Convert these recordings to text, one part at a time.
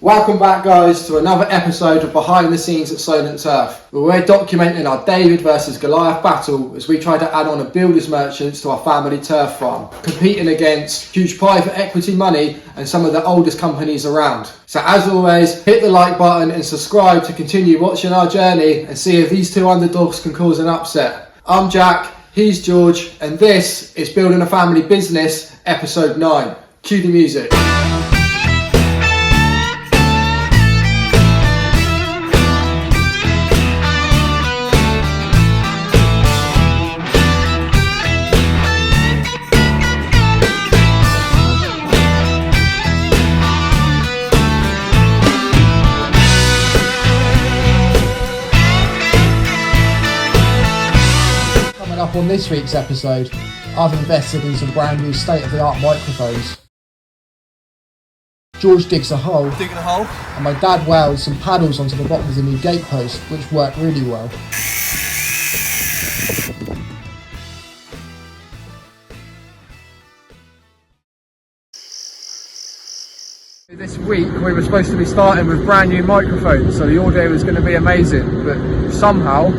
Welcome back, guys, to another episode of Behind the Scenes at Solent Turf, where we're documenting our David versus Goliath battle as we try to add on a builder's merchants to our family turf farm, competing against huge private equity money and some of the oldest companies around. So as always, hit the like button and subscribe to continue watching our journey and see if these two underdogs can cause an upset. I'm Jack, he's George, and this is Building a Family Business, Episode 9. Cue the music. On this week's episode, I've invested in some brand new state-of-the-art microphones. George digs a hole, and my dad welds some paddles onto the bottom of the new gate post, which worked really well. This week we were supposed to be starting with brand new microphones, so the audio was going to be amazing, but somehow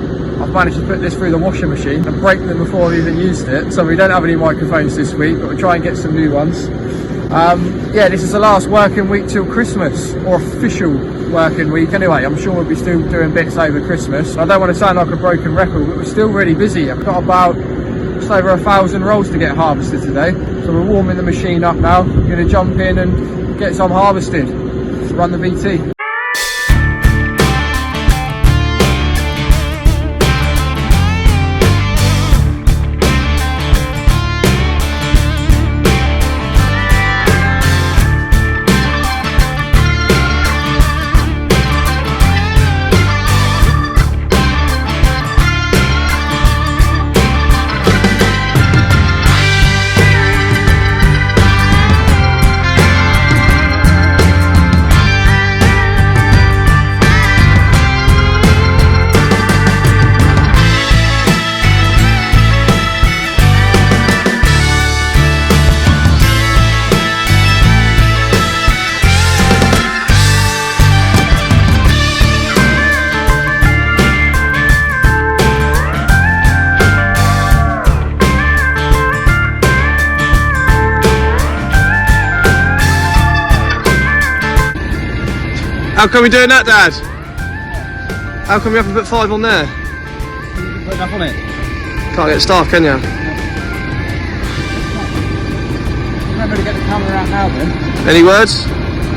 I've managed to put this through the washing machine and break them before I've even used it. So we don't have any microphones this week, but we'll try and get some new ones. Yeah, this is the last working week till Christmas, or official working week anyway. I'm sure we'll be still doing bits over Christmas. I don't want to sound like a broken record, but we're still really busy. I've got about just over 1,000 rolls to get harvested today. So we're warming the machine up now. We're going to jump in and get some harvested. Run the VT. How come we're doing that, Dad? How come we haven't put 5 on there? Put enough on it. Can't get staff, can you? Remember to get the camera out now then. Any words?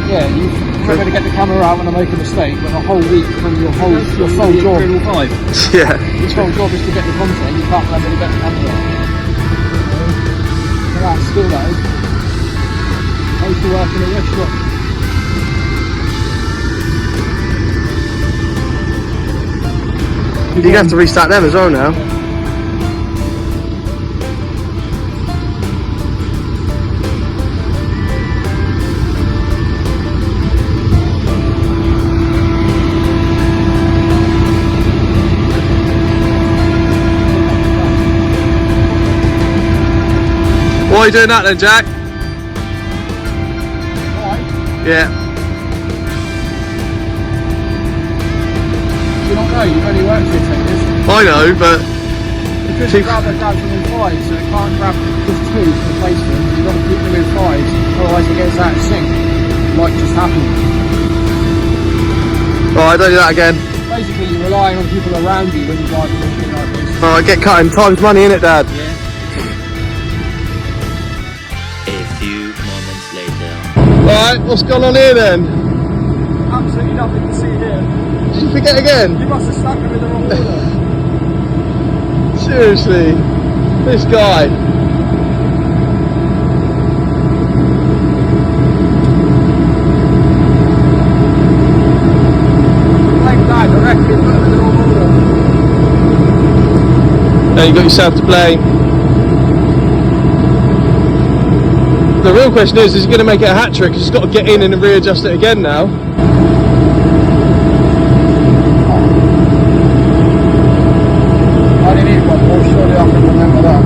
Yeah, you remember to get the camera out when I make a mistake, but the whole week from your sole job. Yeah. Your sole job is to get the content, you can't remember to get the camera out. So that's still that is. I used to work in a restaurant. You have to restart them as well now. Why are you doing that then, Jack? Why? Yeah. Do you not know? You've only worked here 10 years. I know, but because you grab them down from in 5, so it can't grab just 2 to replace them. You've got to keep them in 5s, otherwise it gets out of sync, like just happened. Alright, don't do that again. Basically, you're relying on people around you when you drive a machine like this. Alright, get cutting. Time's money, innit, Dad? Yeah. A few moments later. Alright, what's going on here then? Absolutely nothing to see here. Did you forget again? You must have stuck them in the wrong order. Seriously, this guy. Blame Dad, I reckon you put them in the wrong order. Now you got yourself to blame. The real question is he going to make it a hat trick? Because he's got to get in and readjust it again now. I didn't eat one more, surely I can remember that.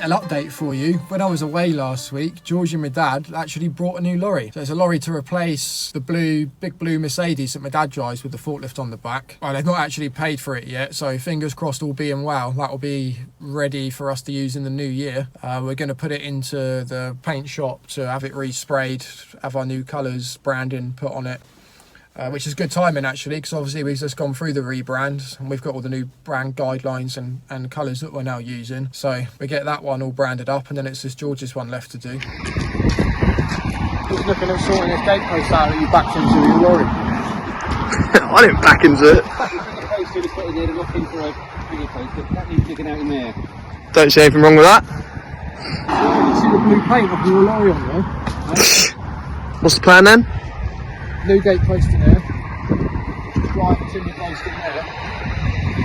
Little update for you. When I was away last week, George and my dad actually brought a new lorry. So it's a lorry to replace the big blue Mercedes that my dad drives with the forklift on the back. Well, they've not actually paid for it yet, so fingers crossed, all being well, that will be ready for us to use in the new year. We're going to put it into the paint shop to have it resprayed, have our new colours, branding put on it. Which is good timing actually, because obviously we've just gone through the rebrand and we've got all the new brand guidelines and colours that we're now using. So we get that one all branded up, and then it's just George's one left to do. Just looking at sorting this gate post out that you backed into your lorry. I didn't back into it. Don't see anything wrong with that. You see the blue paint off your lorry on there? What's the plan then? New gate post in there, right timber post in there.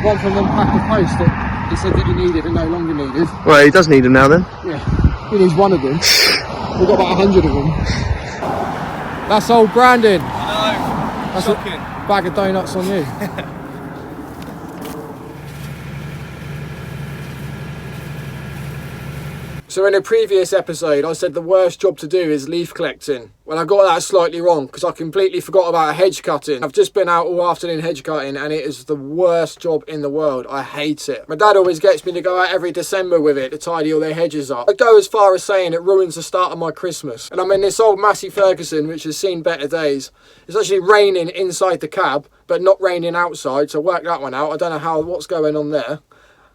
One from them pack of posts that he said that he needed and no longer needed. Well, he does need them now then. Yeah, he needs one of them. We've got about 100 of them. That's old Brandon. I know. That's shocking. A bag of donuts on you. So in a previous episode, I said the worst job to do is leaf collecting. Well, I got that slightly wrong because I completely forgot about hedge cutting. I've just been out all afternoon hedge cutting and it is the worst job in the world. I hate it. My dad always gets me to go out every December with it to tidy all their hedges up. I go as far as saying it ruins the start of my Christmas. And I'm in this old Massey Ferguson, which has seen better days. It's actually raining inside the cab, but not raining outside. So work that one out. I don't know what's going on there.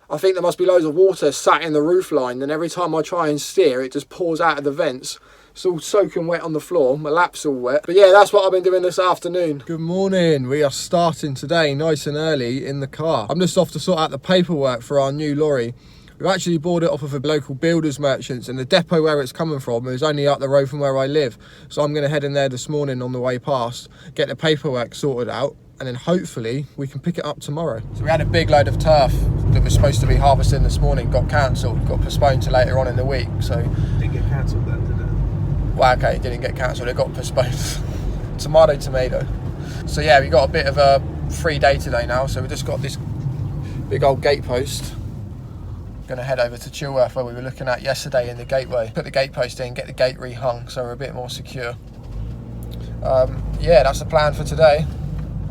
I think there must be loads of water sat in the roof line, and every time I try and steer, it just pours out of the vents. It's all soaking wet on the floor. My lap's all wet. But yeah, that's what I've been doing this afternoon. Good morning. We are starting today nice and early in the car. I'm just off to sort out the paperwork for our new lorry. We've actually bought it off of a local builders merchants, and the depot where it's coming from is only up the road from where I live. So I'm going to head in there this morning on the way past, get the paperwork sorted out, and then hopefully we can pick it up tomorrow. So we had a big load of turf that was supposed to be harvesting this morning, got cancelled, got postponed to later on in the week. So Didn't get cancelled then, did it? well, okay, it didn't get cancelled, it got postponed. Tomato. So yeah, we got a bit of a free day today now, so we just got this big old gate post. Gonna head over to Chilworth where we were looking at yesterday in the gateway. Put the gate post in, get the gate rehung so we're a bit more secure. Yeah, that's the plan for today.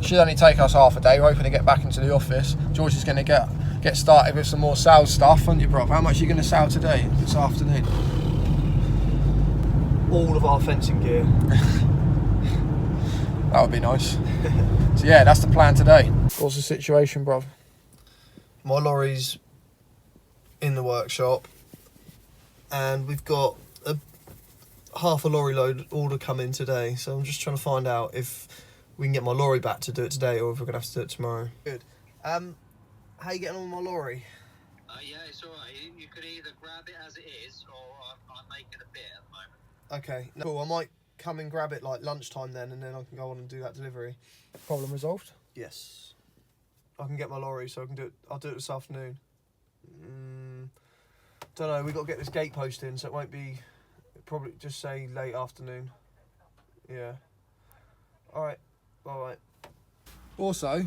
Should only take us half a day. We're hoping to get back into the office. George is going to get started with some more sales stuff, aren't you, bro? How much are you going to sell today, this afternoon? All of our fencing gear. That would be nice. So yeah, that's the plan today. What's the situation, bro? My lorry's in the workshop, and we've got half a lorry load order come in today. So I'm just trying to find out if we can get my lorry back to do it today, or if we're gonna have to do it tomorrow. Good. How you getting on with my lorry? Yeah, it's alright. You could either grab it as it is, or I'm making a bit at the moment. Okay. Cool. I might come and grab it like lunchtime then, and then I can go on and do that delivery. Problem resolved? Yes. I can get my lorry, so I can do it. I'll do it this afternoon. Don't know. We got to get this gate post in, so it won't be. Probably just say late afternoon. Yeah. All right. Bye. Also,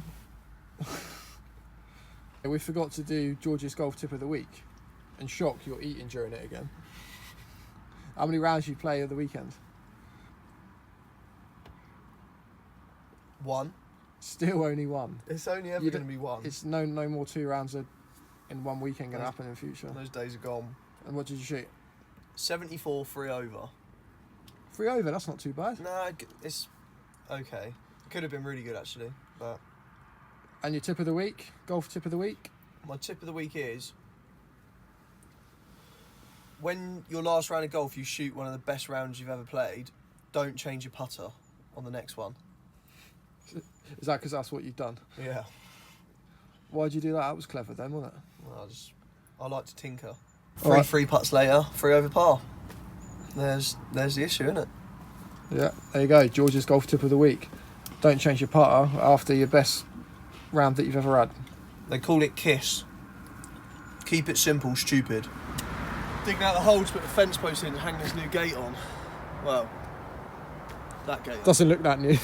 we forgot to do George's golf tip of the week. And shock, you're eating during it again. How many rounds you play of the weekend? 1. Still only one. It's only ever going to be 1. It's no more 2 rounds in one weekend going to happen in future. Those days are gone. And what did you shoot? 74 free over. 3 over, that's not too bad. No, it's okay. Could have been really good actually, but. And your tip of the week? Golf tip of the week? My tip of the week is, when your last round of golf you shoot one of the best rounds you've ever played, don't change your putter on the next one. Is that because that's what you've done? Yeah. Why'd you do that? That was clever then, wasn't it? Well, I like to tinker. Alright. 3 putts later, 3 over par. There's the issue, isn't it? Yeah, there you go. George's golf tip of the week. Don't change your putter after your best round that you've ever had. They call it KISS. Keep it simple, stupid. Digging out the hole to put the fence post in and hang this new gate on. Well, that gate. Doesn't look that new.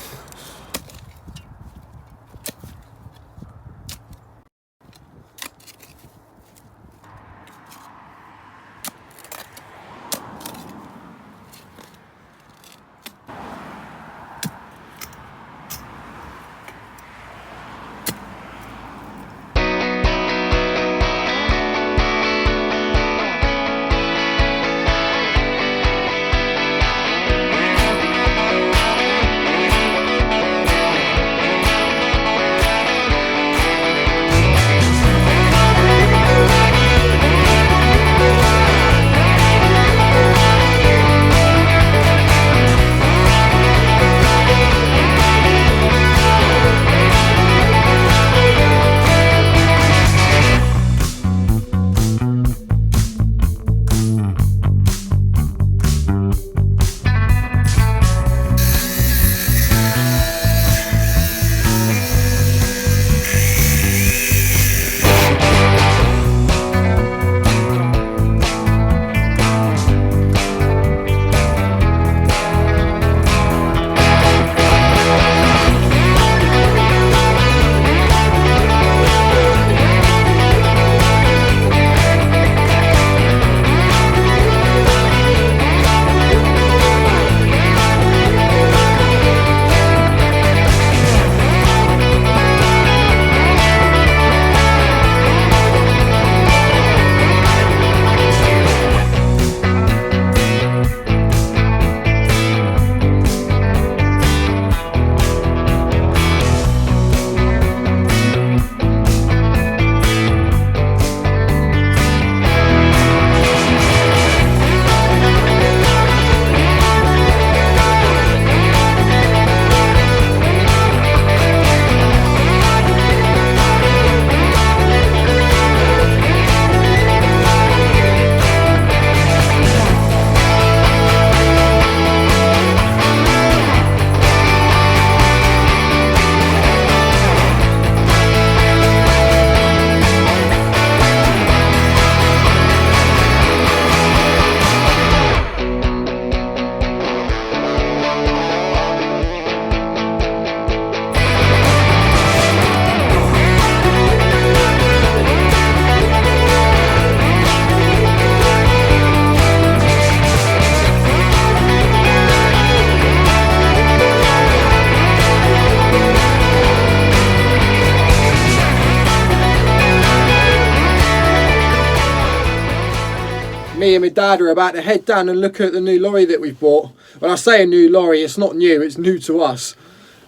me and my dad are about to head down and look at the new lorry that we've bought. When I say a new lorry, it's not new, it's new to us.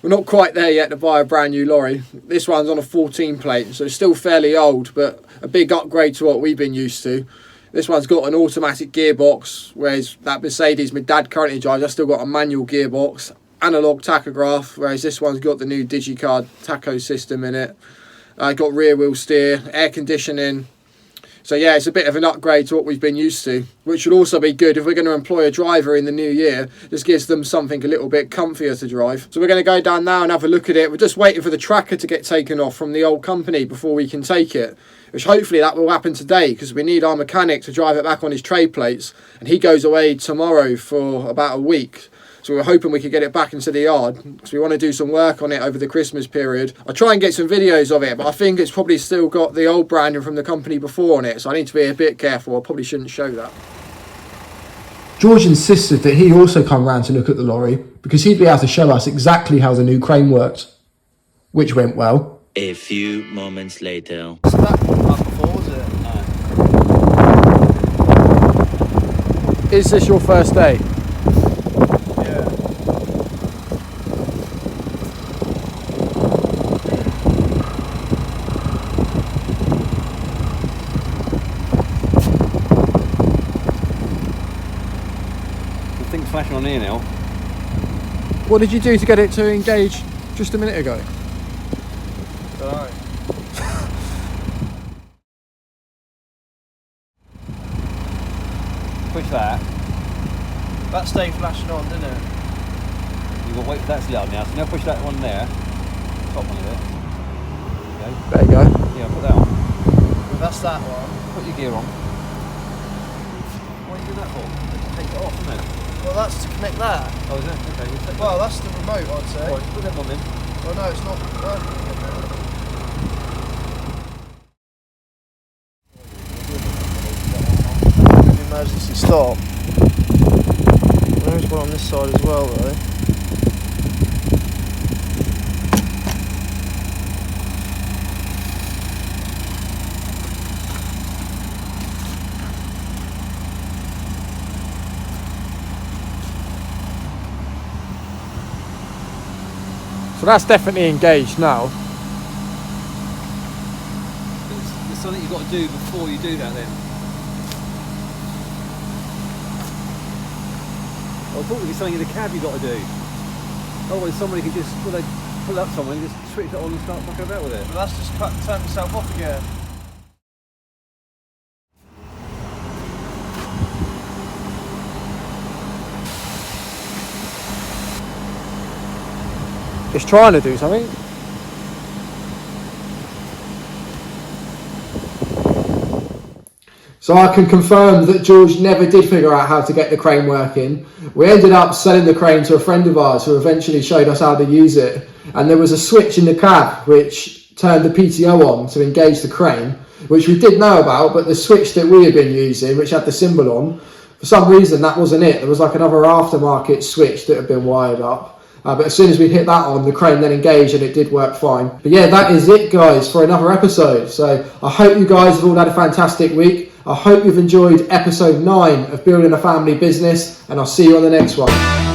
We're not quite there yet to buy a brand new lorry. This one's on a 14 plate, so it's still fairly old, but a big upgrade to what we've been used to. This one's got an automatic gearbox, whereas that Mercedes my dad currently drives, I've still got a manual gearbox. Analog tachograph, whereas this one's got the new DigiCard tacho system in it. Got rear wheel steer, air conditioning. So yeah, it's a bit of an upgrade to what we've been used to, which should also be good if we're going to employ a driver in the new year. Just gives them something a little bit comfier to drive. So we're going to go down now and have a look at it. We're just waiting for the tracker to get taken off from the old company before we can take it, which hopefully that will happen today, because we need our mechanic to drive it back on his trade plates, and he goes away tomorrow for about a week. So we were hoping we could get it back into the yard, because we want to do some work on it over the Christmas period. I'll try and get some videos of it, but I think it's probably still got the old branding from the company before on it, so I need to be a bit careful. I probably shouldn't show that. George insisted that he also come round to look at the lorry, because he'd be able to show us exactly how the new crane worked, which went well. A few moments later. So that wasn't up before, was it? Is this your first day? Yeah. The thing's flashing on here now. What did you do to get it to engage just a minute ago? Dunno. Push that. That stayed flashing on, didn't it? You've got to wait for that to let on now. So now push that one there. Top one of it. There you go. Yeah, put that on. Well, that's that one. Put your gear on. What are you doing that for? Take it off, isn't it? Well, that's to connect that. Oh, is it? Okay. We'll take Well, that's the remote, I'd say. Right, put that one in. Oh no, it's not. Emergency stop. There's one on this side as well, though. So that's definitely engaged now. There's something you've got to do before you do that then. I thought there'd be something in the cab you've got to do. Otherwise somebody could just, well, they pull up somewhere and just switch it on and start fucking about with it. But that's just turn itself off again. It's trying to do something. So I can confirm that George never did figure out how to get the crane working. We ended up selling the crane to a friend of ours who eventually showed us how to use it. And there was a switch in the cab which turned the PTO on to engage the crane, which we did know about, but the switch that we had been using, which had the symbol on, for some reason that wasn't it. There was like another aftermarket switch that had been wired up. But as soon as we hit that on, the crane then engaged and it did work fine. But yeah, that is it, guys, for another episode. So I hope you guys have all had a fantastic week. I hope you've enjoyed episode 9 of Building a Family Business, and I'll see you on the next one.